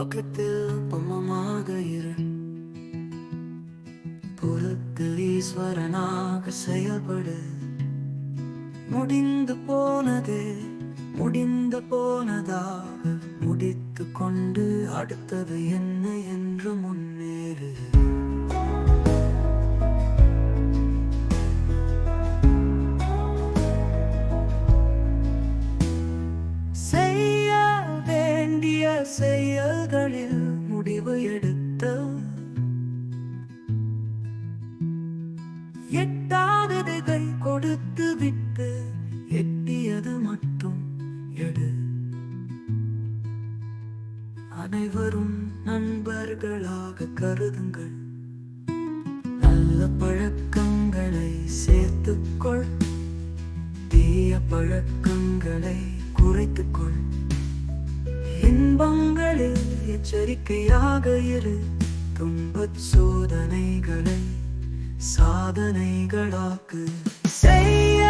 பக்கத்தில் பொம்மமாக இரு, புறத்தில் ஈஸ்வரனாக செயல்படு. முடிந்து போனது முடிந்து போனதாக முடித்து கொண்டு அடுத்தது என்ன என்று முன்னேறு. செய்ய வேண்டிய செயல்களில் முடிவு எடுத்த, எட்டாததை கொடுத்து விட்டு எட்டியது மட்டும் எடு. அனைவரும் நண்பர்களாக கருதுங்கள். நல்ல பழக்கங்களை சேர்த்துக்கொள், தீய பழக்கங்களை குறைத்துக்கொள். இன்பங்களில் எச்சரிக்கையாக இரு, துன்பச் சோதனைகளை சாதனைகளாக்கு. செய்ய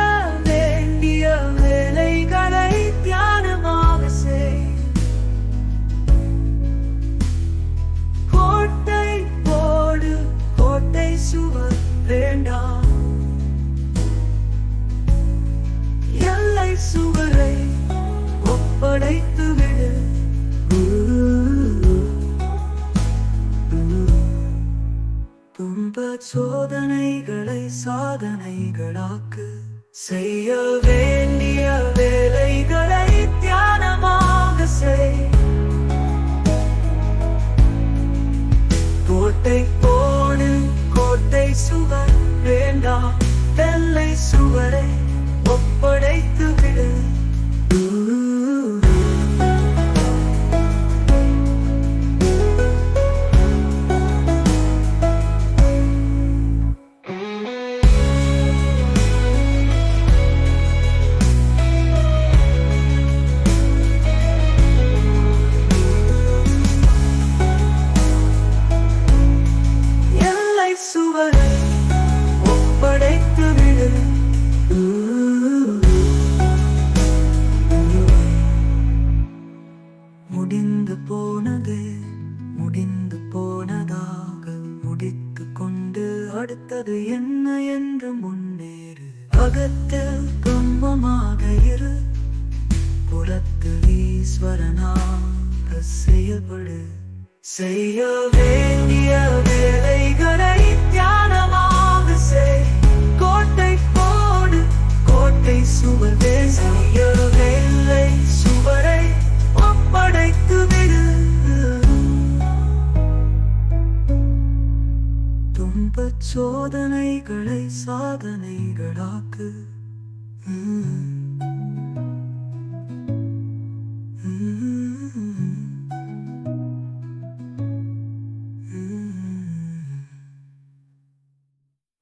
வேண்டிய வேலைகளை தியானமாக செய். கோட்டை போடு, கோட்டை சுவர் வேண்டாம். எல்லை சுவரை ஒப்படைத்து விடு. துன்பச் சோதனைகளை சாதனைகளாக்கு. செய்ய வேண்டிய வேலைகளை தியானமாக செய். கோட்டை போடு, கோட்டை சுவர் வேண்டாம். வெள்ளை சுவரை ஒப்படைத்து விடு. சுவரை ஒப்படைத்து விடு. முடிந்து போனது முடிந்து போனதாக முடித்து கொண்டு அடுத்தது என்ன என்று முன்னேறு. அகத்தில் பிரம்மமாக இரு, புறத்தில் ஈஸ்வரனாக செயல்படு. செய்ய வேண்டிய வேலைகளை தியானமாக செய். கோட்டை போடு, கோட்டை சுவர் செய்ய வேலை சுவரை ஒப்படைத்து விடு. துன்பச் சோதனைகளை சாதனைகளாக்கு.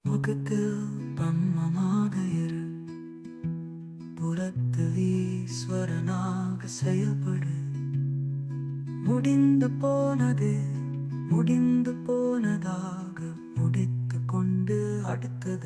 முகத்தில் பிரம்மமாக இரு, புறத்தில் ஈஸ்வரனாக செயல்படு. முடிந்து போனது முடிந்து போனதாக முடித்து கொண்டு அடுத்தது